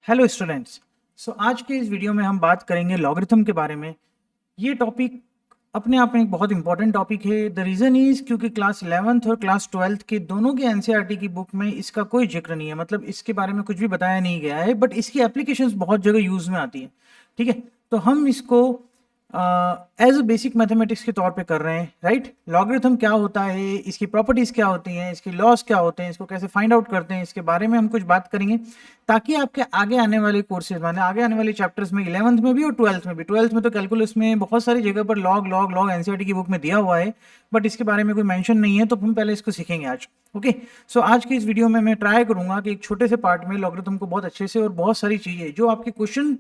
Hello students. आज के इस वीडियो में हम बात करेंगे लॉगरिथम के बारे में। ये टॉपिक अपने आप में एक बहुत इंपॉर्टेंट टॉपिक है। द रीज़न इज़ क्योंकि क्लास 11th और क्लास 12th के दोनों के एनसीईआरटी की बुक में इसका कोई जिक्र नहीं है, मतलब इसके बारे में कुछ भी बताया नहीं गया है, बट इसकी एप्लीकेशंस बहुत जगह यूज़ में आती है। ठीक है, तो हम इसको एज अ बेसिक मैथमेटिक्स के तौर पे कर रहे हैं, राइट। लॉगरिथम क्या होता है, इसकी प्रॉपर्टीज़ क्या होती हैं, इसकी लॉस क्या होते हैं, इसको कैसे फाइंड आउट करते हैं, इसके बारे में हम कुछ बात करेंगे, ताकि आपके आगे आने वाले कोर्सेज माने आगे आने वाले चैप्टर्स में 11th में भी और 12th में भी। 12th में तो कैलकुलस में बहुत सारी जगह पर लॉग लॉग लॉग एनसीईआरटी की बुक में दिया हुआ है, बट इसके बारे में कोई मेंशन नहीं है, तो हम पहले इसको सीखेंगे आज। ओके, आज की इस वीडियो में मैं ट्राई करूंगा कि एक छोटे से पार्ट में लॉगरिथम को बहुत अच्छे से और बहुत सारी चीज़ें जो आपके क्वेश्चन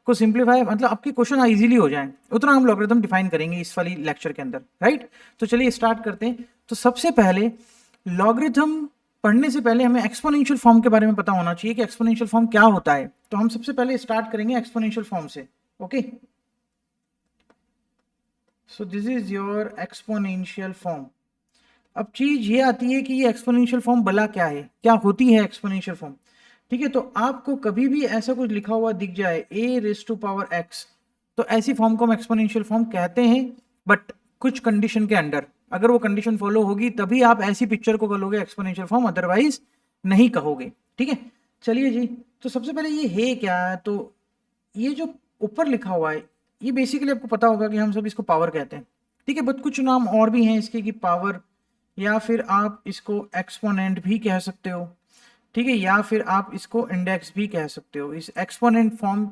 को सिंप्लीफाई, मतलब आपके क्वेश्चन इजीली हो जाएं, उतना हम लॉगरिथम डिफाइन करेंगे इस वाली लेक्चर के अंदर, राइट। तो चलिए स्टार्ट करते हैं। तो सबसे पहले लॉगरिथम पढ़ने से पहले हमें एक्सपोनेंशियल फॉर्म के बारे में पता होना चाहिए कि एक्सपोनेंशियल फॉर्म क्या होता है। तो हम सबसे पहले स्टार्ट करेंगे एक्सपोनेंशियल फॉर्म से। Okay, so this is your exponential form. अब चीज ये आती है कि ये एक्सपोनेंशियल फॉर्म भला क्या है, क्या होती है एक्सपोनेंशियल फॉर्म। ठीक है, तो आपको कभी भी ऐसा कुछ लिखा हुआ दिख जाए a raise to power x, तो ऐसी फॉर्म को हम एक्सपोनेंशियल फॉर्म कहते हैं, बट कुछ कंडीशन के अंडर। अगर वो कंडीशन फॉलो होगी तभी आप ऐसी पिक्चर को कहोगे एक्सपोनेंशियल फॉर्म, अदरवाइज नहीं कहोगे। ठीक है, चलिए जी। तो सबसे पहले ये है क्या, तो ये जो ऊपर लिखा हुआ है ये बेसिकली आपको पता होगा कि हम सब इसको पावर कहते हैं। ठीक है, बट कुछ नाम और भी हैं इसके, कि पावर, या फिर आप इसको एक्सपोनेंट भी कह सकते हो। ठीक है, या फिर आप इसको इंडेक्स भी कह सकते हो। इस एक्सपोनेंट फॉर्म,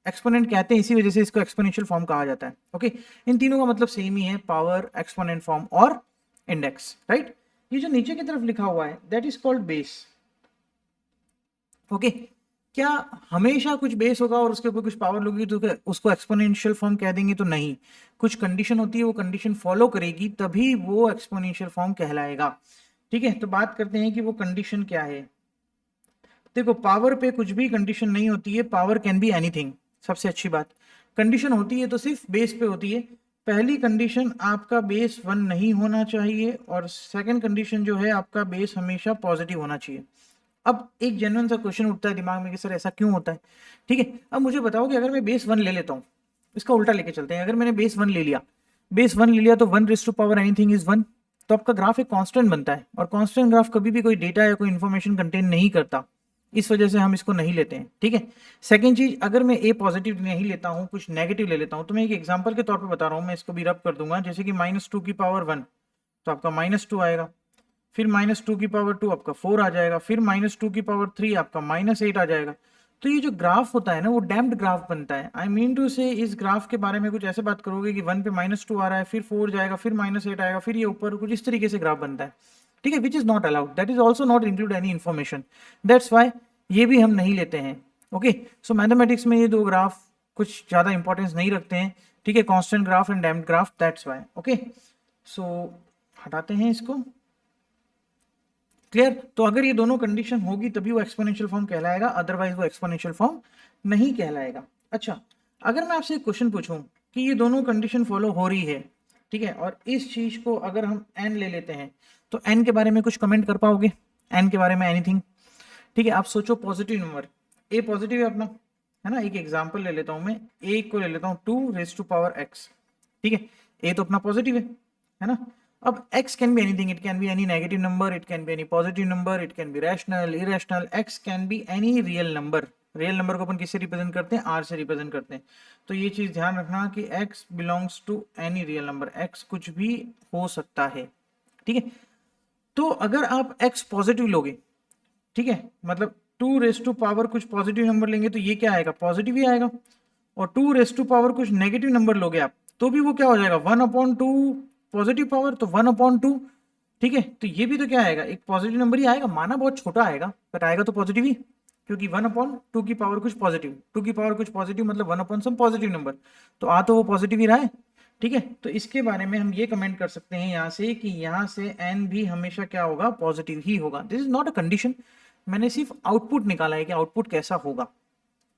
एक्सपोनेंट कहते हैं इसी वजह से इसको एक्सपोनेंशियल फॉर्म कहा जाता है। ओके, इन तीनों का मतलब सेम ही है, पावर, एक्सपोनेंट फॉर्म और इंडेक्स, राइट। ये जो नीचे की तरफ लिखा हुआ है that is called base. Okay, क्या हमेशा कुछ बेस होगा और उसके ऊपर कुछ पावर होगी तो क्या उसको एक्सपोनेंशियल फॉर्म कह देंगे? तो नहीं, कुछ कंडीशन होती है, वो कंडीशन फॉलो करेगी तभी वो एक्सपोनेंशियल फॉर्म कहलाएगा। ठीक है, तो बात करते हैं कि वो कंडीशन क्या है। देखो, पावर पे कुछ भी कंडीशन नहीं होती है, पावर कैन बी एनीथिंग। सबसे अच्छी बात, कंडीशन होती है तो सिर्फ बेस पे होती है। पहली कंडीशन, आपका बेस 1 नहीं होना चाहिए, और सेकंड कंडीशन जो है आपका बेस हमेशा पॉजिटिव होना चाहिए। अब एक जेन्युइन सा क्वेश्चन उठता है दिमाग में कि सर ऐसा क्यों होता है। ठीक है, अब मुझे बताओ कि अगर मैं बेस 1 ले लेता हूँ, इसका उल्टा लेके चलते हैं। अगर मैंने बेस 1 ले लिया, बेस 1 ले लिया तो 1 raise to power anything is 1, तो आपका ग्राफ एक कांस्टेंट बनता है, और कांस्टेंट ग्राफ कभी भी कोई डेटा या कोई इन्फॉर्मेशन कंटेन नहीं करता, इस वजह से हम इसको नहीं लेते हैं। ठीक है, सेकंड चीज, अगर मैं ए पॉजिटिव नहीं लेता हूँ, कुछ नेगेटिव ले लेता हूँ, तो मैं एक एग्जांपल के तौर पे बता रहा हूँ, मैं इसको भी रब कर दूंगा, जैसे कि -2 की पावर 1, तो आपका -2 आएगा, फिर -2 की पावर 2 आपका 4 आ जाएगा, फिर -2 की पावर 3 आपका -8 आ जाएगा। तो ये जो ग्राफ होता है ना, वो डैम्प्ड ग्राफ बनता है। आई मीन टू से, इस ग्राफ के बारे में कुछ ऐसे बात करोगे कि 1 पे -2 आ रहा है, फिर 4 जाएगा, फिर -8 आएगा, फिर ये ऊपर, कुछ इस तरीके से ग्राफ बनता है। ठीक है, which is not allowed, that is also not include any information, that's why ये भी हम नहीं लेते हैं। ओके, सो मैथमेटिक्स में ये दो ग्राफ कुछ ज़्यादा इंपॉर्टेंस नहीं रखते हैं। ठीक है, constant graph and damped graph, that's why. Okay, so हटाते हैं इसको। क्लियर? तो अगर ये दोनों कंडीशन होगी तभी वो एक्सपोनेंशियल फॉर्म कहलाएगा, अदरवाइज वो एक्सपोनेंशियल फॉर्म नहीं कहलाएगा। अच्छा, अगर मैं आपसे एक क्वेश्चन पूछूं कि ये दोनों कंडीशन फॉलो हो रही है, ठीक है, और इस चीज को अगर हम n ले लेते हैं, तो n के बारे में कुछ कमेंट कर पाओगे? n के बारे में एनीथिंग? ठीक है, आप सोचो, पॉजिटिव नंबर a पॉजिटिव है अपना, है ना। एक एग्जांपल ले लेता हूं मैं, a को ले लेता हूं 2 रेज़ टू पावर x। ठीक है, a तो अपना पॉजिटिव है ना। अब x can be anything, it can be any negative number, it can be any positive number, it can be rational, irrational, x can be any real number. Real number को अपन किससे represent करते हैं? r से represent करते हैं। तो ये चीज ध्यान रखना कि x belongs to any real number, x कुछ भी हो सकता है। ठीक है, तो अगर आप x पॉजिटिव लोगे, ठीक है, मतलब 2 रेज़ टू पावर कुछ पॉजिटिव नंबर लेंगे तो ये क्या आएगा? पॉजिटिव ही आएगा। और 2 रेज़ टू पावर कुछ नेगेटिव नंबर लोगे आप, तो भी वो क्या हो जाएगा? 1/2 पॉजिटिव पावर, तो 1/2। ठीक है, तो ये भी तो क्या आएगा? एक पॉजिटिव नंबर ही आएगा, माना बहुत छोटा आएगा, बट आएगा तो पॉजिटिव ही, क्योंकि 1/2 की पावर कुछ पॉजिटिव, 2 की पावर कुछ पॉजिटिव, मतलब 1/some पॉजिटिव नंबर, तो आ तो वो पॉजिटिव ही रहा है। ठीक है, तो इसके बारे में हम ये कमेंट कर सकते हैं यहाँ से कि यहाँ से n भी हमेशा क्या होगा? पॉजिटिव ही होगा। This is not a condition, मैंने सिर्फ आउटपुट निकाला है कि आउटपुट कैसा होगा।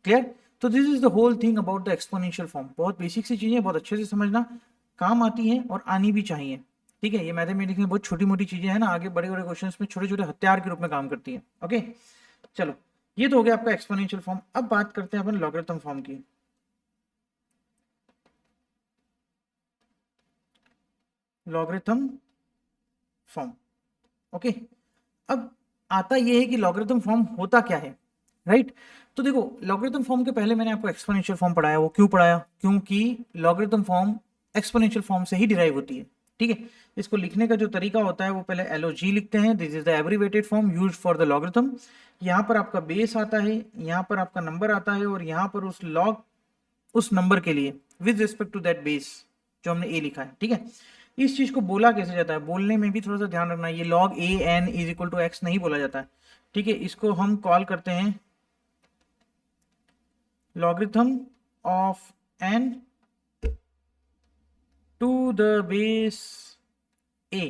क्लियर? तो this is the whole thing about the exponential form. बहुत बेसिक सी चीजें, बहुत अच्छे से समझना, काम आती हैं और आनी भी चाहिए। ठीक है, ये मैथमेटिक्स में बहुत छोटी मोटी चीजें हैं ना, आगे बड़े बड़े क्वेश्चंस में छोटे छोटे हथियार के रूप में काम करती है। ओके, चलो ये तो हो गया आपका एक्सपोनेंशियल फॉर्म। अब बात करते हैं अपन लॉगरिथम फॉर्म की। Logarithm form, okay. अब आता ये है कि लॉगरिथम फॉर्म होता क्या है, राइट। तो देखो लॉगरिथम फॉर्म के पहले मैंने आपको एक्सपोनेंशियल फॉर्म पढ़ाया। वो क्यों पढ़ाया? क्योंकि लॉगरिथम फॉर्म एक्सपोनेंशियल फॉर्म से ही डिराइव होती है, ठीक है। इसको लिखने का जो तरीका होता है वो पहले LOG लिखते हैं, this is the abbreviated form used for the logarithm. यहाँ पर आपका बेस आता है, यहाँ पर आपका नंबर आता है, और यहाँ पर उस लॉग उस नंबर के लिए with respect to that base जो हमने ए लिखा है, ठीक है। इस चीज को बोला कैसे जाता है, बोलने में भी थोड़ा सा ध्यान रखना। ये log a n is equal to x नहीं बोला जाता है, ठीक है। इसको हम कॉल करते हैं logarithm of n to the base a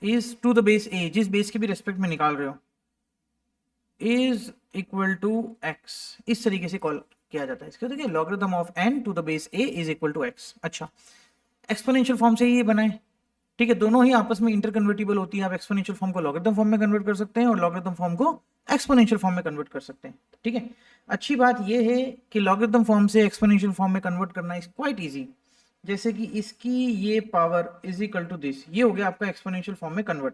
is to the base a, जिस बेस के भी रेस्पेक्ट में निकाल रहे हो, इज इक्वल टू x। इस तरीके से कॉल किया जाता है इसको, देखिए logarithm of n to the base a is equal to x। अच्छा, एक्सपोनेंशियल फॉर्म से ही ये बना है, ठीक है। दोनों ही आपस में इंटरकन्वर्टिबल होती है। आप एक्सपोनेंशियल फॉर्म को लॉगरिथम फॉर्म में कन्वर्ट कर सकते हैं और लॉगरिथम फॉर्म को एक्सपोनेंशियल फॉर्म में कन्वर्ट कर सकते हैं, ठीक है। अच्छी बात यह है कि लॉगरिथम फॉर्म से एक्सपोनेंशियल फॉर्म में कन्वर्ट करना इज क्वाइट इजी। जैसे कि इसकी ये power is equal to this, ये हो गया आपका एक्सपोनेंशियल फॉर्म में कन्वर्ट।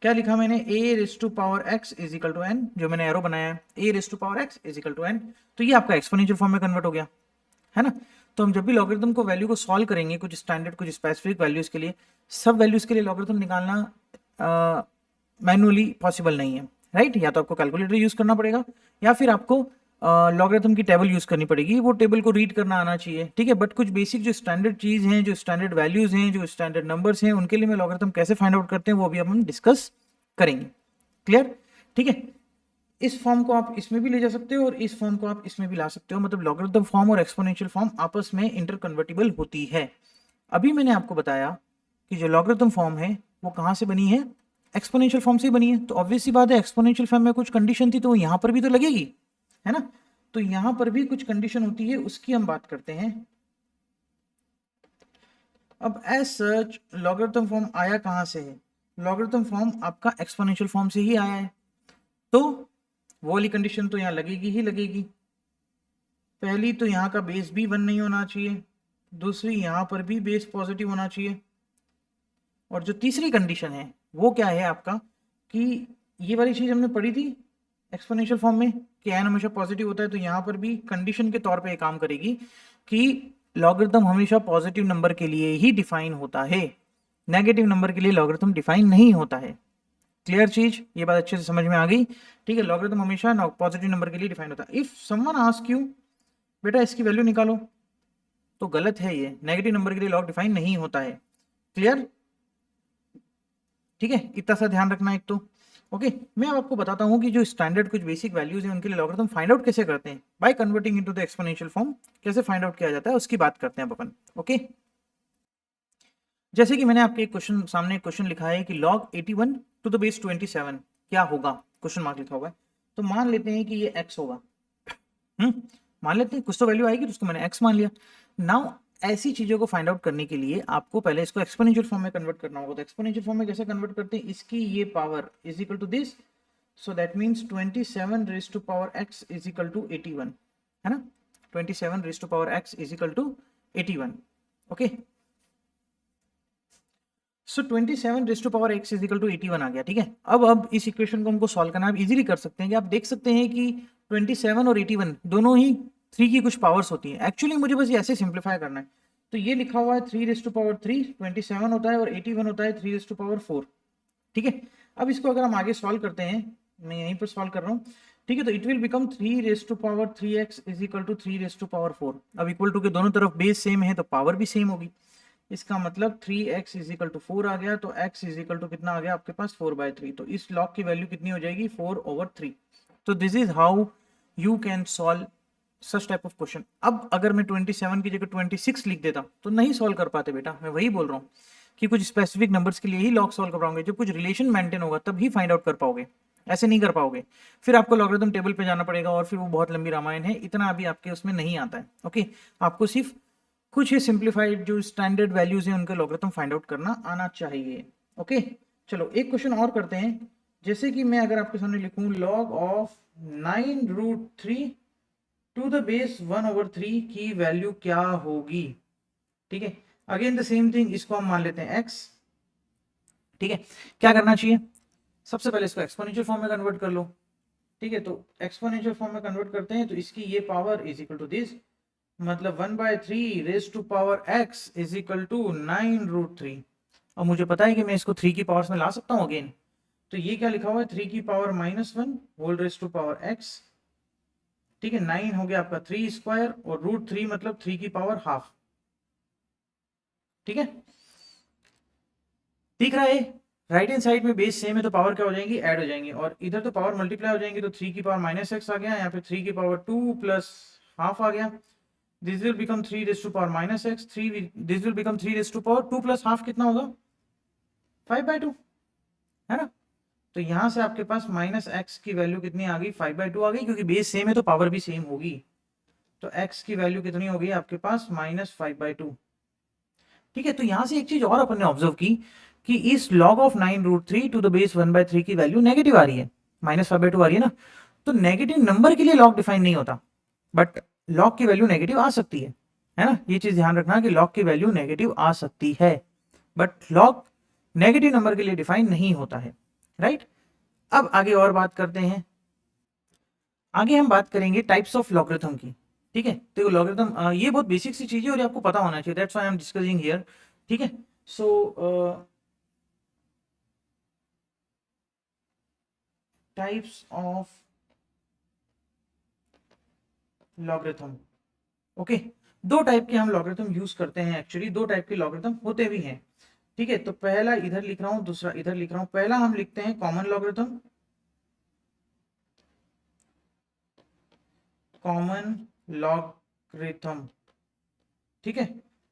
क्या लिखा मैंने? a raise to power x is equal to n, जो मैंने एरो बनाया है a raise to power x is equal to n, तो ये आपका एक्सपोनेंशियल फॉर्म में कन्वर्ट हो गया, है ना। तो हम जब भी लॉगरिथम को वैल्यू को सॉल्व करेंगे कुछ स्टैंडर्ड कुछ स्पेसिफिक वैल्यूज के लिए, सब वैल्यूज के लिए लॉगरिथम निकालना मैनुअली पॉसिबल नहीं है, राइट। या तो आपको कैलकुलेटर यूज करना पड़ेगा या फिर आपको लॉगरिथम की टेबल यूज करनी पड़ेगी। वो टेबल को रीड करना आना चाहिए, ठीक है। बट कुछ बेसिक जो स्टैंडर्ड चीज हैं, जो स्टैंडर्ड वैल्यूज हैं, जो स्टैंडर्ड नंबर्स हैं, उनके लिए मैं लॉगरिथम कैसे फाइंड आउट करते हैं वो भी हम डिस्कस करेंगे। क्लियर? ठीक है। इस फॉर्म को आप इसमें भी ले जा सकते हो और इस फॉर्म को आप इसमें भी ला सकते हो। मतलब लॉगरिथम फॉर्म और एक्सपोनेंशियल फॉर्म आपस में इंटरकन्वर्टिबल होती है। अभी मैंने आपको बताया कि जो लॉगरिथम फॉर्म है वो कहाँ से बनी है? एक्सपोनेंशियल फॉर्म से बनी है। तो ऑब्वियस सी बात है, एक्सपोनेंशियल फॉर्म में कुछ कंडीशन थी तो यहाँ पर भी तो लगेगी, है ना। तो यहाँ पर भी कुछ कंडीशन होती है, उसकी हम बात करते हैं। अब एज सच लॉगरिथम फॉर्म आया कहाँ से है? लॉगरिथम फॉर्म आपका एक्सपोनेंशियल फॉर्म से ही आया है। तो वो वाली कंडीशन तो यहाँ लगेगी ही लगेगी। पहली तो यहाँ का बेस भी 1 नहीं होना चाहिए, दूसरी यहाँ पर भी बेस पॉजिटिव होना चाहिए, और जो तीसरी कंडीशन है वो क्या है आपका कि ये वाली चीज हमने पढ़ी थी एक्सपोनेंशियल फॉर्म में कि n हमेशा पॉजिटिव होता है। तो यहाँ पर भी कंडीशन के तौर पे ये काम करेगी कि लॉगरिथम हमेशा पॉजिटिव नंबर के लिए ही डिफाइन होता है, नेगेटिव नंबर के लिए लॉगरिथम डिफाइन नहीं होता है। क्लियर चीज? ये बात अच्छे से समझ में आ गई? ठीक है, लॉगरिथम हमेशा पॉजिटिव नंबर के लिए डिफाइन होता है। इफ समवन आस्क यू बेटा इसकी वैल्यू निकालो, तो गलत है, ये नेगेटिव नंबर के लिए लॉग डिफाइन नहीं होता है। क्लियर? ठीक है, इतना सा ध्यान रखना एक तो। ओके, मैं अब आपको बताता हूँ कि जो स्टैंडर्ड कुछ बेसिक वैल्यूज हैं उनके लिए लॉगरिथम फाइंड आउट कैसे करते हैं by converting into the exponential form. कैसे फाइंड आउट किया जाता है उसकी बात करते हैं अपन। ओके, जैसे कि मैंने आपके एक क्वेश्चन सामने क्वेश्चन लिखा है कि log 81 टू द बेस 27 क्या होगा, क्वेश्चन मार्क लिखा हुआ है। तो मान लेते हैं कि ये x होगा, मान लेते हैं कुछ तो वैल्यू आएगी तो उसको मैंने x मान लिया। नाउ ऐसी चीजों को फाइंड आउट करने के लिए आपको पहले इसको एक्सपोनेंशियल फॉर्म में कन्वर्ट करना होगा। तो एक्सपोनेंशियल फॉर्म में कैसे कन्वर्ट करते हैं? इसकी ये power is equal to this, so that means 27 raise to power x is equal to 81, है ना। 27 raise to power x is equal to 81। Okay, so 27 raise to power x is equal to 81 आ गया, ठीक है। अब इस equation को हमको सॉल्व करना आप इजीली कर सकते हैं कि आप देख सकते हैं कि 27 और 81 दोनों ही 3 की कुछ पावर्स होती है। एक्चुअली मुझे बस ये ऐसे सिंप्लीफाई करना है। तो ये लिखा हुआ है 3 रेज टू पावर 3, 27 होता है और 81 होता है 3 रेज टू पावर 4, ठीक है। अब इसको अगर हम आगे सॉल्व करते हैं, मैं यहीं पर सॉल्व कर रहा हूँ, ठीक है। तो it will become 3 raise to power 3x is equal to 3 raise to power 4। अब इक्वल टू के दोनों तरफ बेस सेम है तो पावर भी सेम होगी। इसका मतलब 3x इज इक्वल टू 4 आ गया। तो x इज इक्वल टू कितना आ गया आपके पास? 4/3। तो इस लॉग की वैल्यू कितनी हो जाएगी? 4/3। तो this is how you can solve such type of question. अब अगर मैं 27 की जगह 26 लिख देता तो नहीं सॉल्व कर पाते बेटा। मैं वही बोल रहा हूँ कि कुछ स्पेसिफिक नंबर्स के लिए ही लॉग सॉल्व कर पाओगे, जब कुछ रिलेशन मेंटेन होगा तब ही फाइंड आउट कर पाओगे, ऐसे नहीं कर पाओगे। फिर आपको लॉगरिथम टेबल पे जाना पड़ेगा और फिर वो बहुत लंबी रामायण है, इतना अभी आपके उसमें नहीं आता है। ओके, आपको सिर्फ कुछ ही सिंप्लीफाइड जो स्टैंडर्ड वैल्यूज हैं उनके लॉगरिथम फाइंड आउट करना आना चाहिए। ओके, चलो एक क्वेश्चन और करते हैं जैसे कि मैं अगर आपके सामने लिखूं log of 9√3 to the base 1/3 की वैल्यू क्या होगी, ठीक है। अगेन द सेम थिंग, इसको हम मान लेते हैं x, ठीक है। क्या करना चाहिए, सबसे पहले इसको एक्सपोनेंशियल फॉर्म में कन्वर्ट कर लो, ठीक है। तो एक्सपोनेंशियल फॉर्म में कन्वर्ट करते हैं तो इसकी ये power is equal to this, मतलब 1/3 raise to power x is equal to 9√3। और मुझे पता है कि मैं इसको 3 की पावर्स में ला सकता हूँ अगेन, तो ये क्या लिखा हुआ है 3 की power -1 whole raise to power x, ठीक है। 9 हो गया आपका 3 स्क्वायर और √3 मतलब 3 की पावर हाफ, ठीक है। दिख रहा है, राइट हैंड साइड में बेस सेम है तो पावर क्या हो जाएंगी, ऐड हो जाएंगी, और इधर तो पावर मल्टीप्लाई हो जाएंगी, तो 3 की पावर -x आ गया, यहाँ पे 3 की पावर 2 प्लस हाफ आ गया। This will become 3 raise to power -x, 3 this will become 3 raise to power 2 plus half कितना होगा 5/2, है ना। तो यहां से आपके पास -x की वैल्यू कितनी आ गई 5/2 आ गई, क्योंकि बेस सेम है तो पावर भी सेम होगी। तो x की वैल्यू कितनी हो गई आपके पास -5/2, ठीक है। तो यहां से एक चीज और अपन ने ऑब्जर्व की कि इस log of 9√3 to the base 1/3 की वैल्यू नेगेटिव आ रही है, -5/2 आ रही है ना। तो नेगेटिव नंबर के लिए log डिफाइन नहीं होता, बट log की वैल्यू नेगेटिव आ सकती है ना। ये चीज ध्यान रखना कि log की वैल्यू नेगेटिव आ सकती है, बट log नेगेटिव नंबर के लिए डिफाइन नहीं होता है, राइट। अब आगे और बात करते हैं, आगे हम बात करेंगे टाइप्स ऑफ लॉगरिथम की, ठीक है। तो लॉगरिथम ये बहुत बेसिक सी चीज है और ये आपको पता होना चाहिए, that's why I am discussing here, ठीक है। सो टाइप्स ऑफ लॉगरिथम, ओके। दो टाइप के हम लॉगरिथम यूज करते हैं, एक्चुअली दो टाइप के लॉगरिथम होते भी हैं, ठीक है। तो पहला इधर लिख रहा हूं, दूसरा इधर लिख रहा हूं। पहला हम लिखते हैं कॉमन लॉगरिथम, कॉमन लॉगरिथम, ठीक है।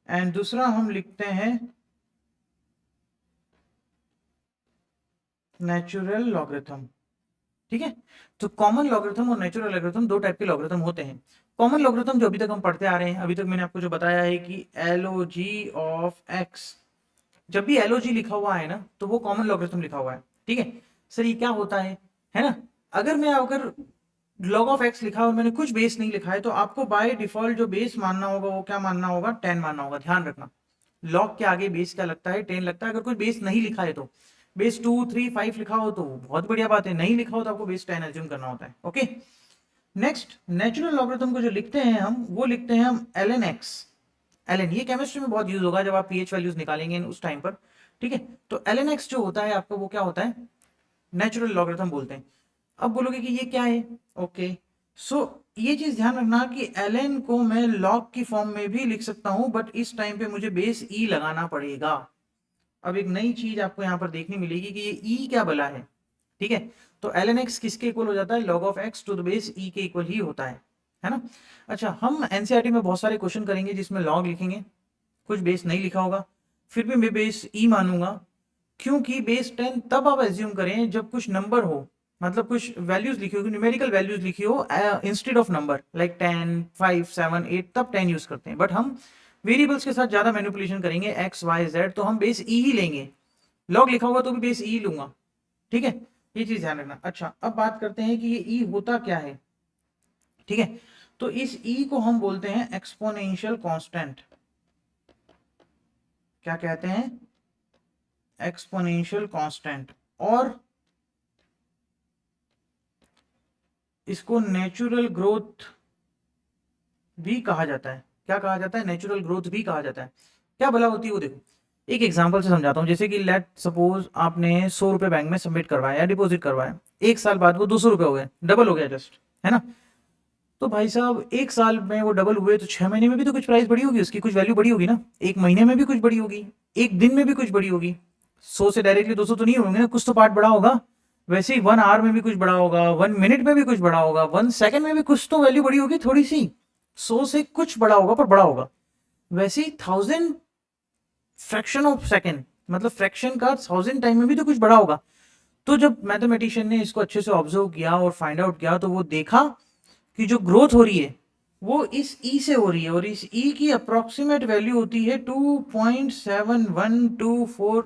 एंड दूसरा हम लिखते हैं नेचुरल लॉगरिथम, ठीक है। तो कॉमन लॉगरिथम और नेचुरल लॉगरिथम दो टाइप के लॉगरिथम होते हैं। कॉमन लॉगरिथम जो अभी तक हम पढ़ते आ रहे हैं, अभी तक मैंने आपको जो बताया है कि LOG ऑफ x, जब भी LOG लिखा हुआ है ना तो वो कॉमन लॉगरिथम लिखा हुआ है, ठीक है। सर ये क्या होता है ना। अगर log ऑफ x लिखा है और मैंने कुछ बेस नहीं लिखा है तो आपको बाय डिफॉल्ट जो बेस मानना होगा वो क्या मानना होगा 10 मानना होगा। ध्यान रखना, log के आगे बेस क्या लगता है 10 लगता है। अगर कोई बेस नहीं लिखा है तो बेस 2 3 5 लिखा हो तो बहुत बढ़िया बात है, नहीं लिखा हो तो आपको बेस 10 एज्यूम करना होता है, ओके। नेक्स्ट नेचुरल लॉगरिथम को जो लिखते हैं हम, वो लिखते हैं हम ln x। ln ये केमिस्ट्री में बहुत यूज होगा जब आप pH वैल्यूज निकालेंगे उस टाइम पर, ठीक है। तो ln x जो होता है आपका वो क्या होता है, नेचुरल लॉगरिथम बोलते हैं। अब बोलोगे कि ये क्या है, ओके। सो ये चीज ध्यान रखना कि ln को मैं log की फॉर्म में भी लिख सकता हूं, बट इस टाइम पे मुझे बेस e लगाना पड़ेगा। अब एक नई चीज आपको यहाँ पर देखने मिलेगी कि ये e क्या बला है, ठीक है। तो ln x किसके इक्वल हो जाता है, log of x to the base e के इक्वल ही होता है ना। अच्छा, हम एनसीईआरटी में बहुत सारे क्वेश्चन करेंगे जिसमें log लिखेंगे, कुछ बेस नहीं लिखा होगा, फिर भी मैं बेस e मानूंगा, क्योंकि बेस 10 तब आप एज्यूम करें जब कुछ नंबर हो, मतलब कुछ वैल्यूज लिखी होगी, न्यूमेरिकल वैल्यूज लिखी हो इंस्टेड ऑफ नंबर, लाइक 10 5 7 8, तब 10 यूज करते हैं। बट हम वेरिएबल्स के साथ ज्यादा मैनिपुलेशन करेंगे x y z, तो हम बेस e ही लेंगे। लॉग लिखा होगा तो भी बेस e लूंगा, ठीक है। ये चीज ध्यान रखना। अच्छा, अब बात करते हैं कि ये e होता क्या है, ठीक है। तो इस e को हम बोलते हैं एक्सपोनेंशियल कांस्टेंट। क्या कहते हैं, एक्सपोनेंशियल कांस्टेंट। और इसको नेचुरल ग्रोथ भी कहा जाता है। क्या कहा जाता है, नेचुरल ग्रोथ भी कहा जाता है। क्या भला होती है वो देखो, एक एग्जांपल से समझाता हूँ। जैसे कि लेट सपोज आपने 100 रुपए बैंक में सबमिट करवाया या डिपॉजिट करवाया, एक साल बाद वो 200 रुपए हो गए, डबल हो गया जस्ट, है ना। तो भाई साहब एक साल में वो डबल हुए तो 6 महीने में भी तो कुछ प्राइस बढ़ी होगी, उसकी कुछ वैल्यू बढ़ी होगी ना, एक महीने में भी कुछ बढ़ी होगी, एक दिन में भी कुछ बढ़ी होगी। 100 से डायरेक्टली 200 तो नहीं होंगे ना, कुछ तो पार्ट बढ़ा होगा। वैसे ही 1 आवर में भी कुछ बढ़ा होगा, 1 मिनट में भी कुछ बढ़ा होगा, 1 सेकंड में भी कुछ तो वैल्यू बढ़ी होगी थोड़ी सी। 100 से कुछ बढ़ा होगा पर बढ़ा होगा। वैसे ही 1000 फ्रैक्शन ऑफ सेकंड, मतलब फ्रैक्शन का 1000 टाइम में भी तो कुछ बढ़ा होगा। तो जब मैथमेटिशियन ने इसको अच्छे से ऑब्जर्व किया और फाइंड आउट किया तो वो देखा कि जो ग्रोथ हो रही है वो इस ई से हो रही है, और इस ई की अप्रोक्सीमेट वैल्यू होती है 2.7124,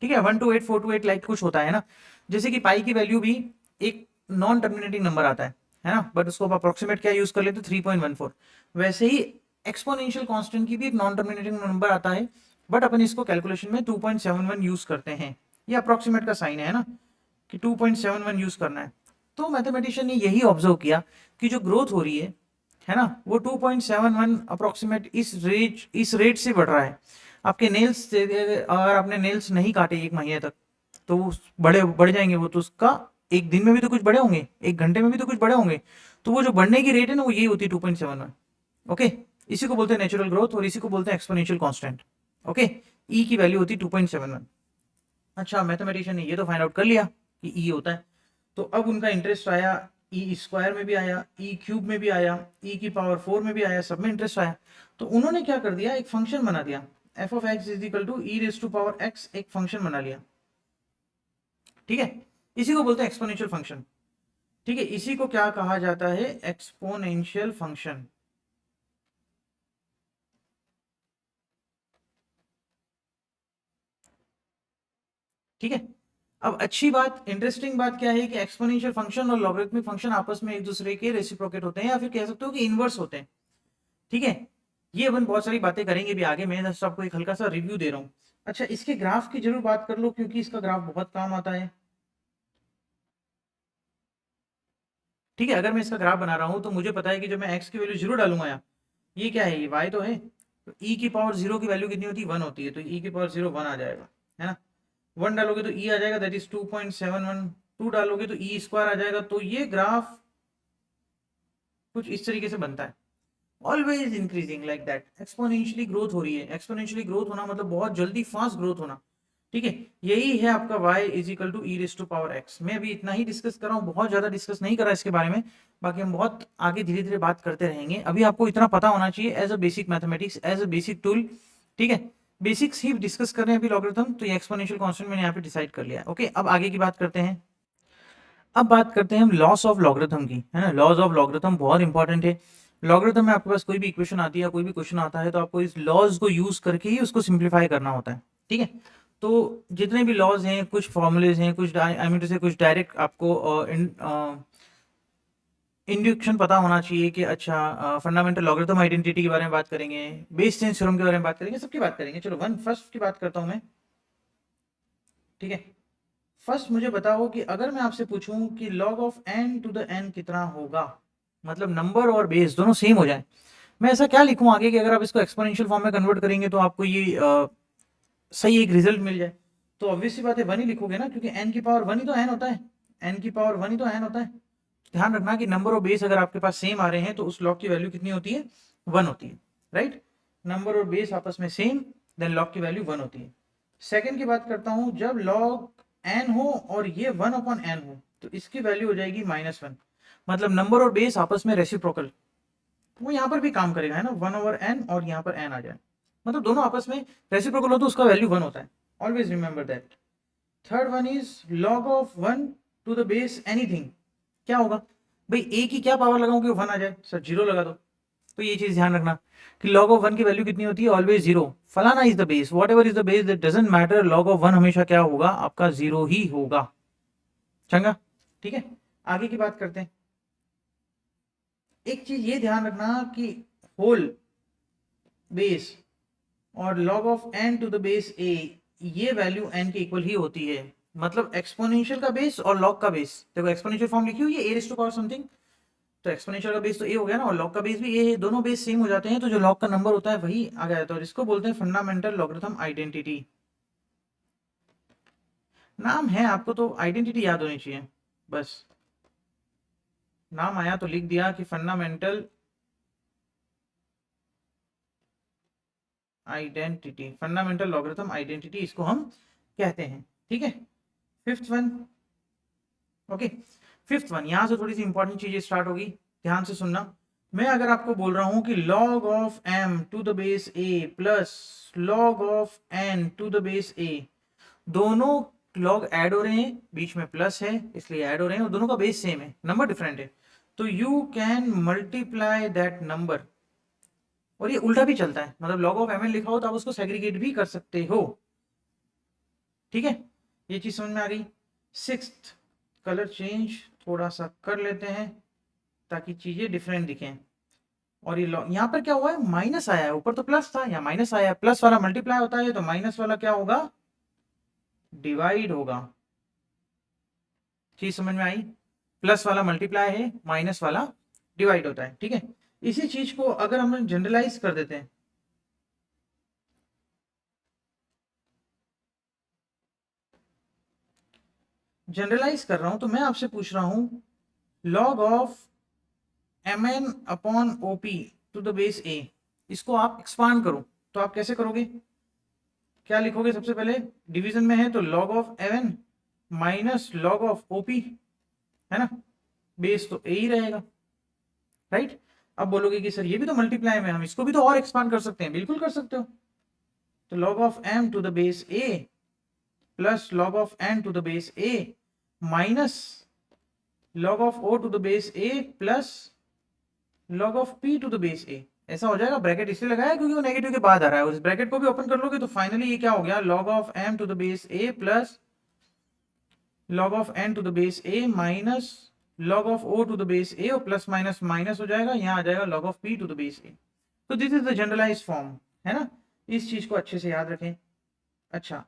ठीक है, 128 428 लाइक कुछ होता है ना। जैसे कि पाई की वैल्यू भी एक नॉन टर्मिनेटिंग नंबर आता है ना, बट उसको अप्रोक्सीमेट क्या यूज कर लेते 3.14। वैसे ही एक्सपोनेंशियल कांस्टेंट की भी एक नॉन टर्मिनेटिंग नंबर आता है, बट अपन इसको कैलकुलेशन में 2.71 यूज करते हैं। ये अप्रोक्सीमेट का साइन है ना कि 2.71 यूज करना है। तो मैथमेटिशियन ने यही ऑब्जर्व किया कि जो ग्रोथ हो रही है ना, वो 2.71 अप्रोक्सीमेट इस रेट से बढ़ रहा है। आपके नेल्स, अगर आपने नेल्स नहीं काटे एक महीने तक तो वो बड़े बढ़ जाएंगे, वो तो उसका एक दिन में भी तो कुछ बड़े होंगे, एक घंटे में भी तो कुछ बड़े होंगे। तो वो जो बढ़ने की रेट है ना, वो यही होती है 2.71। ओके, इसी को बोलते हैं नेचुरल ग्रोथ और इसी को बोलते हैं एक्सपोनेंशियल कांस्टेंट। ओके, ई की वैल्यू होती है 2.71। अच्छा, मैथमेटिशियन ने ये तो फाइंड आउट कर लिया कि ई होता है, तो अब उनका इंटरेस्ट आया ई स्क्वायर में भी आया, ई क्यूब में भी आया, ई की पावर 4 में भी आया, सब में इंटरेस्ट आया। तो उन्होंने क्या कर दिया, एक फंक्शन बना दिया, F of x is equal to e raise to power x, एक फंक्शन बना लिया। ठीक है, इसी को बोलते हैं एक्सपोनेंशियल फंक्शन। ठीक है, इसी को क्या कहा जाता है, एक्सपोनेंशियल फंक्शन। ठीक है, अब अच्छी बात, इंटरेस्टिंग बात क्या है कि एक्सपोनेंशियल फंक्शन और लॉगरिथमिक फंक्शन आपस में एक दूसरे के रेसिप्रोकेट होते हैं, या फिर कह सकते हो कि इनवर्स होते हैं। ठीक है, ये अपन बहुत सारी बातें करेंगे भी आगे, मैं बस आपको एक हल्का सा रिव्यू दे रहा हूँ। अच्छा, इसके ग्राफ की जरूर बात कर लो क्योंकि इसका ग्राफ बहुत काम आता है। ठीक है, अगर मैं इसका ग्राफ बना रहा हूँ तो मुझे पता है कि जब मैं एक्स की वैल्यू जीरो डालूंगा यहाँ, ये क्या है, ये वाई तो है, तो ई की पावर जीरो की वैल्यू कितनी होती है, 1 होती है, तो ई की पावर जीरो 1 आ जाएगा, है ना। 1 डालोगे तो ई आ जाएगा, दैट इज 2.71। 2 डालोगे तो ई स्क्वायर आ जाएगा। तो ये ग्राफ कुछ इस तरीके से बनता है, always increasing like that, exponentially growth हो रही है। एक्सपोनेंशियली ग्रोथ होना मतलब बहुत जल्दी फास्ट ग्रोथ होना। ठीक है, यही है आपका y is equal to e raise to power x. मैं अभी इतना ही डिस्कस कर रहा हूँ, बहुत ज्यादा डिस्कस नहीं कर रहा इसके बारे में, बाकी हम बहुत आगे धीरे धीरे बात करते रहेंगे। अभी आपको इतना पता होना चाहिए as a basic mathematics, as a basic tool. ठीक है, बेसिक्स ही डिस्कस कर रहे हैं अभी लॉगरिथम, तो ये एक्सपोनेंशियल कांस्टेंट मैंने यहाँ पे डिसाइड कर लिया। ओके, अब आगे की बात करते हैं। अब बात करते हैं हम लॉस ऑफ लॉगरिथम की, है ना। लॉज ऑफ लॉगरिथम बहुत इंपॉर्टेंट है। लॉगरिथम में आपके पास कोई भी इक्वेशन आती है या कोई भी क्वेश्चन आता है तो आपको इस लॉज को यूज करके ही उसको सिंप्लीफाई करना होता है। ठीक है, तो जितने भी लॉज हैं, कुछ फॉर्मूलेज हैं, कुछ आई मीन टू से कुछ डायरेक्ट आपको इंडक्शन पता होना चाहिए कि अच्छा, फंडामेंटल लॉगरिथम आइडेंटिटी के बारे में बात करेंगे, बेस चेंज थ्योरम के बारे में बात करेंगे, सबकी बात करेंगे। चलो वन फर्स्ट की बात करता हूं मैं। ठीक है, फर्स्ट मुझे बताओ कि अगर मैं आपसे पूछूं कि log of n to the n कितना होगा, मतलब नंबर और बेस दोनों सेम हो जाए, मैं ऐसा क्या लिखूं आगे कि अगर आप इसको एक्सपोनेंशियल फॉर्म में कन्वर्ट करेंगे तो आपको ये सही एक रिजल्ट मिल जाए। तो ऑब्वियस सी बात है, वन ही लिखोगे ना, क्योंकि n की पावर वन ही तो n होता है, n की पावर वन ही तो n होता है। ध्यान रखना कि नंबर और बेस अगर आपके पास सेम आ रहे हैं तो उस लॉग की वैल्यू कितनी होती है, 1 होती है, राइट। नंबर और बेस आपस में सेम, देन लॉग की वैल्यू 1 होती है। सेकंड की बात करता हूं, जब लॉग n हो और ये 1/n हो तो इसकी वैल्यू हो जाएगी -1। मतलब नंबर और बेस आपस में रेसिप्रोकल, वो यहाँ पर भी काम करेगा, है ना, 1/n और यहाँ पर n आ जाए, मतलब दोनों आपस में रेसिप्रोकल हो तो उसका वैल्यू 1 होता है। Always remember that. Third one is log of 1 to the base anything. क्या होगा भाई, a की क्या पावर लगाऊं कि 1 आ जाए, सर 0 लगा दो। तो ये चीज ध्यान रखना कि log ऑफ 1 की वैल्यू कितनी होती है, ऑलवेज 0। फलाना is the base, what ever is the base, that doesn't matter, log of 1 हमेशा क्या होगा, आपका 0 ही होगा। चंगा, ठीक है, आगे की बात करते हैं। एक चीज ये ध्यान रखना कि होल बेस और log of n to the base a, ये वैल्यू n के इक्वल ही होती है। मतलब एक्सपोनेंशियल का बेस और log का बेस, देखो एक्सपोनेंशियल फॉर्म लिखी हुई है a raise to power something, तो एक्सपोनेंशियल का बेस तो a हो गया ना, और log का बेस भी a है, दोनों बेस सेम हो जाते हैं तो जो log का नंबर होता है वही आ गया। तो इसको बोलते हैं फंडामेंटल लॉगरिथम आइडेंटिटी। नाम है, आपको तो आइडेंटिटी याद होनी चाहिए बस। नाम आया तो लिख दिया कि fundamental identity, fundamental logarithm identity इसको हम कहते हैं। ठीक है, fifth one. Okay, fifth one, यहां से थोड़ी सी इंपॉर्टेंट चीजें स्टार्ट होगी, ध्यान से सुनना। मैं अगर आपको बोल रहा हूं कि log of m to the base a plus log of n to the base a, दोनों log ऐड हो रहे हैं, बीच में प्लस है इसलिए ऐड हो रहे हैं, और दोनों का बेस सेम है, नंबर डिफरेंट है, तो you can multiply that number. और ये उल्टा भी चलता है, मतलब log ऑफ mn लिखा हो तो आप उसको सेग्रीगेट भी कर सकते हो। ठीक है, ये चीज समझ में आ गई। सिक्स्थ कलर चेंज थोड़ा सा कर लेते हैं ताकि चीजें डिफरेंट दिखें। और ये यहाँ पर क्या हुआ है, माइनस आया है, ऊपर तो प्लस था, यहाँ माइनस आया है। प्लस वाला मल्टीप्लाई होता है तो माइनस वाला क्या होगा, डिवाइड होगा। चीज समझ में आई? प्लस वाला मल्टीप्लाई है, माइनस वाला डिवाइड होता है, ठीक है। इसी चीज को अगर हम जनरलाइज कर देते हैं, जनरलाइज कर रहा हूं तो मैं आपसे पूछ रहा हूं log of mn upon OP to the base a, इसको आप एक्सपांड करो तो आप कैसे करोगे, क्या लिखोगे? सबसे पहले डिवीजन में है तो log of mn minus log of OP, है ना, बेस तो a ही रहेगा, राइट। अब बोलोगे कि सर ये भी तो मल्टीप्लाई में, हम इसको भी तो और एक्सपांड कर सकते हैं। बिल्कुल कर सकते हो। तो log of m to the base a plus log of n to the base a minus log of o to the base a plus log of p to the base a, ऐसा हो जाएगा। Bracket इसलिए लगाया क्योंकि वो negative के बाद आ रहा है। उस ब्रैकेट को भी ओपन कर लोगे तो फाइनली ये क्या हो गया, log of m to the base a plus log of n to the base a minus log of o to the base a, और प्लस माइनस माइनस हो जाएगा, यहाँ आ जाएगा log of p to the base a। तो this is the generalize form, है ना। इस चीज को अच्छे से याद रखें। अच्छा,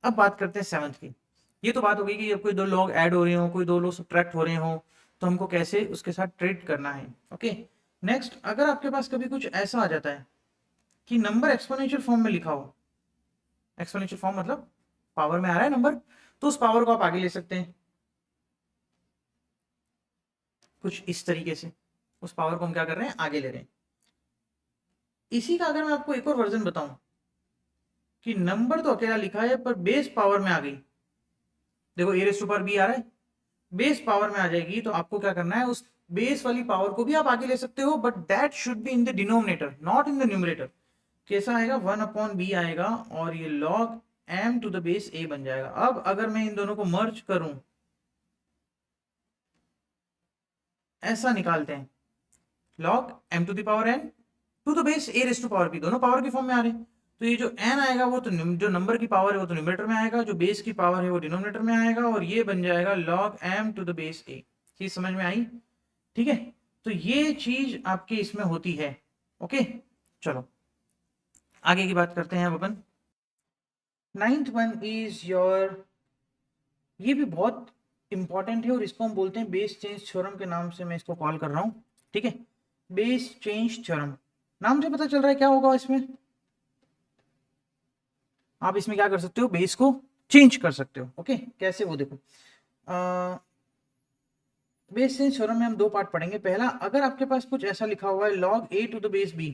अब बात करते हैं सेवंथ की। ये तो बात हो गई कि जब कोई दो लॉग ऐड हो रहे हो, कोई दो लोग सब्ट्रैक्ट हो रहे हो, तो हमको कैसे उसके साथ ट्रीट करना है। ओके, नेक्स्ट, अगर आपके पास कभी कुछ ऐसा आ जाता है कि नंबर एक्सपोनेंशियल फॉर्म में लिखा हो, एक्सपोनेंशियल फॉर्म मतलब पावर में आ रहा है नंबर, तो उस पावर को आप आगे ले सकते हैं कुछ इस तरीके से। उस पावर को हम क्या कर रहे हैं, आगे ले रहे हैं। इसी का अगर मैं आपको एक और वर्जन बताऊं कि नंबर तो अकेला लिखा है पर बेस पावर में आ गई, देखो ए रेज़ टू पावर बी आ रहा है, बेस पावर में आ जाएगी, तो आपको क्या करना है, उस बेस वाली पावर को भी आप आगे ले सकते हो, but that should be in the denominator, not in the numerator. कैसा आएगा, 1 अपॉन बी आएगा और ये log m to the base a बन जाएगा। अब अगर मैं इन दोनों को मर्ज करूं, ऐसा निकालते हैं, log m to the power n to the base a raise to power b, दोनों पावर के फॉर्म में आ रहे हैं। तो ये जो n आएगा वो तो जो नंबर की पावर है वो तो न्यूमरेटर में आएगा, जो बेस की पावर है वो डिनोमिनेटर में आएगा, और ये बन जाएगा log m to the base a। चीज समझ में आई? ठीक है, तो ये चीज आपके इसमें होती है। ओके, चलो आगे की बात करते हैं अब अपन। नाइन्थ वन इज योर, ये भी बहुत इंपॉर्टेंट है और इसको हम बोलते हैं बेस चेंज थ्योरम के नाम से मैं इसको कॉल कर रहा हूं। ठीक है, बेस चेंज थ्योरम, नाम से पता चल रहा है क्या होगा इसमें। आप इसमें क्या कर सकते हो, बेस को चेंज कर सकते हो। ओके, कैसे, वो देखो। बेस चेंज थ्योरम में हम दो पार्ट पढ़ेंगे। पहला, अगर आपके पास कुछ ऐसा लिखा हुआ है log a to the base b,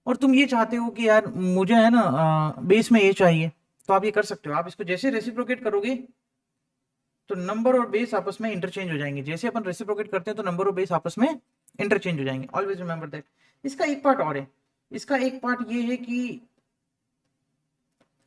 और तुम ये चाहते हो कि यार मुझे है ना बेस में a चाहिए, तो आप ये कर सकते हो। आप इसको जैसे रेसिप्रोकेट करोगे तो नंबर और बेस आपस में इंटरचेंज हो जाएंगे। जैसे अपन रेसिप्रोकेट करते हैं तो नंबर और बेस आपस में इंटरचेंज हो जाएंगे। Always remember that. इसका एक पार्ट और है, इसका एक पार्ट ये है कि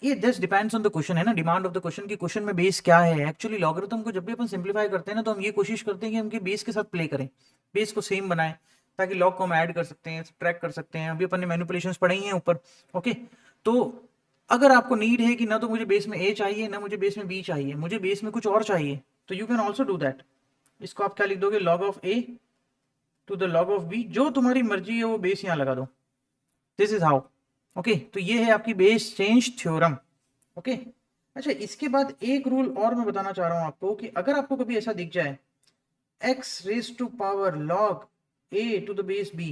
ये just depends on the question, है ना, डिमांड ऑफ द क्वेश्चन की क्वेश्चन में बेस क्या है। एक्चुअली लॉगरिथम को जब भी अपन सिंप्लीफाई करते हैं ना, तो हम ये कोशिश करते हैं कि उनके बेस के साथ प्ले करें, बेस को सेम बनाएं, ताकि लॉग को हम ऐड कर सकते हैं, ट्रैक कर सकते हैं। अभी अपन ने मैनिपुलेशंस पढ़ी हैं ऊपर। ओके, तो अगर आपको नीड है कि ना तो मुझे बेस में ए चाहिए ना मुझे बेस में बी चाहिए, मुझे बेस में कुछ और चाहिए, तो you can also do that. इसको आप क्या लिख दोगे, log of A to the log of B, जो तुम्हारी मर्जी है वो बेस यहाँ लगा दो। This is how. ओके, तो ये है आपकी बेस चेंज थ्योरम। ओके, अच्छा, इसके बाद एक रूल और मैं बताना चाह रहा हूं आपको कि अगर आपको कभी ऐसा दिख जाए x raise to power log a to the base b,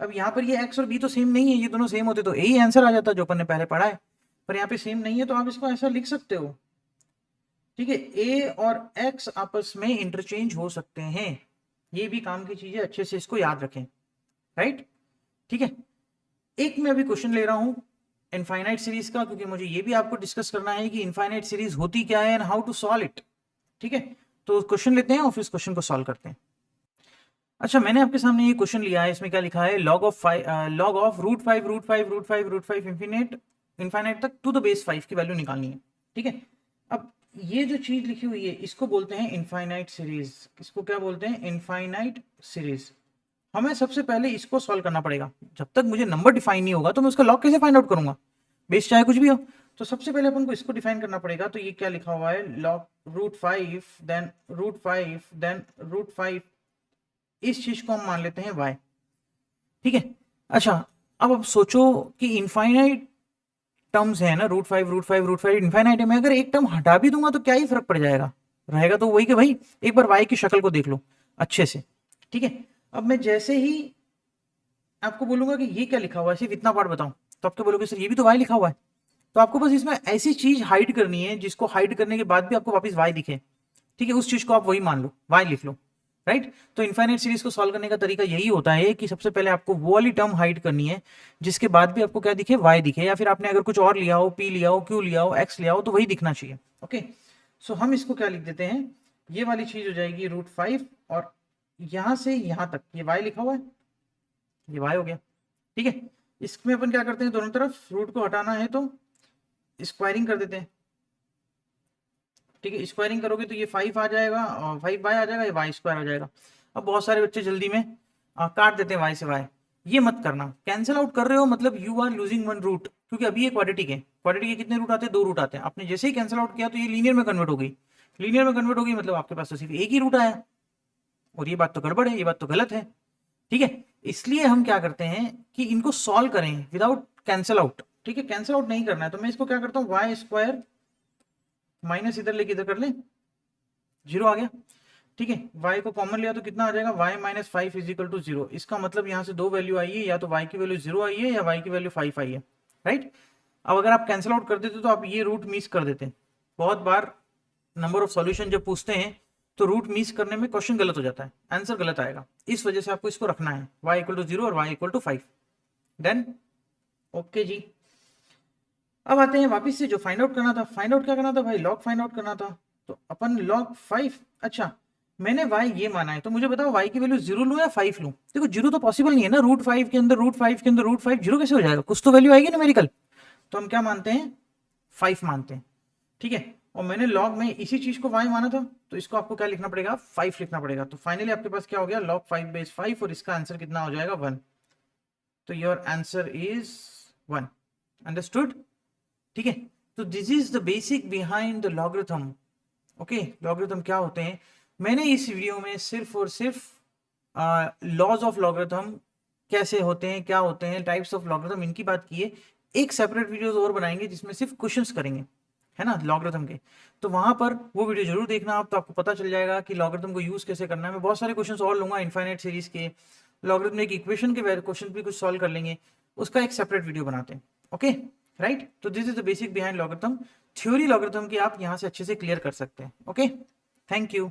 अब यहाँ पर ये x और b तो सेम नहीं है, ये दोनों सेम होते तो a ही आंसर आ जाता जो अपन ने पहले पढ़ा है, पर यहाँ पे सेम नहीं है, तो आप इसको ऐसा लिख सकते हो। ठीक है, a और x आपस में इंटरचेंज हो सकते हैं, ये भी काम की चीज है, अच्छे से इसको याद रखें। राइट, ठीक है। एक मैं अभी क्वेश्चन ले रहा हूं इनफाइनाइट सीरीज का, क्योंकि मुझे ये भी आपको डिस्कस करना है कि इनफाइनाइट सीरीज होती क्या है and how to solve it. ठीक है, तो क्वेश्चन लेते हैं और फिर इस क्वेश्चन को सॉल्व करते हैं। अच्छा, मैंने आपके सामने ये क्वेश्चन लिया है, इसमें क्या लिखा है, log of root five infinite तक टू द बेस 5 की वैल्यू निकालनी है। ठीक है, अब ये जो चीज लिखी हुई है इसको बोलते हैं इनफाइनाइट सीरीज। इसको क्या बोलते हैं, इनफाइनाइट सीरीज। हमें सबसे पहले इसको सॉल्व करना पड़ेगा। जब तक मुझे नंबर डिफाइन नहीं होगा तो मैं उसका लॉग कैसे फाइंड आउट करूंगा, बेस चाहे कुछ भी हो। तो सबसे पहले अपन को इसको डिफाइन करना पड़ेगा। तो ये क्या लिखा हुआ है, लॉग √5 देन √5 देन √5, इस चीज को हम मान लेते हैं y, ठीक है। अच्छा, अब सोचो कि इनफाइनाइट टर्म्स है ना, √5 इनफाइनाइट है। मैं अगर एक टर्म हटा भी दूंगा तो क्या ही फर्क पड़ जाएगा, रहेगा तो वही कि भाई एक बार y की शक्ल को देख लो अच्छे से, ठीक है। अब मैं जैसे ही आपको बोलूंगा कि ये क्या लिखा हुआ है, सिर्फ इतना पार्ट बताऊं, तो आप क्या बोलोगे, सर ये भी तो y लिखा हुआ है। तो आपको बस इसमें ऐसी चीज हाइड करनी है जिसको हाइड करने के बाद भी आपको वापस y दिखे, ठीक है, उस चीज को आप वही मान लो, y लिख लो, राइट। तो इनफाइनाइट सीरीज को सॉल्व करने का तरीका यही होता है कि सबसे पहले आपको वो वाली टर्म हाइड करनी है जिसके बाद भी आपको क्या दिखे, y दिखे, या फिर आपने अगर कुछ और लिया हो, p लिया हो, q लिया हो, x लिया हो, तो वही दिखना चाहिए। ओके, सो हम इसको क्या लिख देते हैं, ये वाली चीज हो जाएगी √5, और यहां से यहां तक ये y लिखा हुआ है, ये y हो गया, ठीक है। इसमें अपन क्या करते हैं, दोनों तरफ रूट को हटाना है तो स्क्वायरिंग कर देते हैं, ठीक है। स्क्वायरिंग करोगे तो ये 5 आ जाएगा और 5y आ जाएगा, ये y² आ जाएगा। अब बहुत सारे बच्चे जल्दी में काट देते हैं y से y, ये मत करना। कैंसिल आउट कर रहे हो मतलब you are losing one root, क्योंकि अभी ये क्वाड्रेटिक है, क्वाड्रेटिक के कितने रूट आते हैं, 2 रूट आते हैं। आपने जैसे ही कैंसिल आउट किया तो ये लीनियर में कन्वर्ट हो गई, लीनियर में कन्वर्ट हो गई मतलब आपके पास तो सिर्फ एक ही रूट आया, और ये बात तो गड़बड़ है, ये बात तो गलत है, ठीक है। इसलिए हम क्या करते हैं कि इनको सॉल्व करें विदाउट कैंसिल आउट, ठीक है। कैंसिल आउट नहीं करना है तो मैं इसको क्या करता हूँ, y² माइनस इधर लेके इधर कर ले, 0 आ गया, ठीक है। y को कॉमन लिया तो कितना आ जाएगा, y - 5 = 0। इसका मतलब यहाँ से 2 वैल्यू आई है, या तो y की वैल्यू 0 आई है या y की वैल्यू 5 आई है, राइट। अब अगर आप कैंसिल आउट कर देते तो आप ये रूट मिस कर देते। बहुत बार नंबर ऑफ सॉल्यूशन जब पूछते हैं तो रूट मिस करने में क्वेश्चन गलत हो जाता है, आंसर गलत आएगा, इस वजह से आपको इसको रखना है y = 0 और y = 5। देन ओके जी, अब आते हैं वापस से जो फाइंड आउट करना था। फाइंड आउट क्या करना था भाई, लॉग फाइंड आउट करना था। तो अपन log 5, अच्छा मैंने y ये माना है तो मुझे बताओ y की वैल्यू 0 लूं या 5 लूं। देखो 0 तो पॉसिबल नहीं है ना, √5 के अंदर √5 के अंदर √5, 0 कैसे हो जाएगा, कुछ तो वैल्यू आएगी न्यूमेरिकल। तो हम क्या मानते हैं, 5 मानते हैं, ठीक है। और मैंने लॉग में इसी चीज को y माना था, तो इसको आपको क्या लिखना पड़ेगा, 5 लिखना पड़ेगा। तो फाइनली आपके पास क्या हो गया, log 5/5, और इसका आंसर कितना हो जाएगा, 1। तो योर आंसर इज 1, अंडरस्टूड, ठीक है। तो this is the basic behind the logarithm. Okay, logarithm क्या होते हैं, मैंने इस वीडियो में सिर्फ और सिर्फ लॉज ऑफ लॉगरिथम कैसे होते हैं, क्या होते हैं, टाइप्स ऑफ लॉगरिथम, इनकी बात की है। एक सेपरेट वीडियोस और बनाएंगे जिसमें सिर्फ क्वेश्चंस करेंगे, है ना, लॉगरिथम के। तो वहां पर वो वीडियो जरूर देखना आप, तो आपको पता चल जाएगा कि लॉगरिथम को यूज कैसे करना है। मैं बहुत सारे क्वेश्चंस और लूंगा इनफाइनाइट सीरीज के, लॉगरिथम एक इक्वेशन के क्वेश्चन भी कुछ सॉल्व कर लेंगे, उसका एक सेपरेट वीडियो बनाते हैं। ओके राइट, तो this is the basic behind logarithm. Theory logarithm की आप यहाँ से अच्छे से क्लियर कर सकते हैं। Okay, thank you.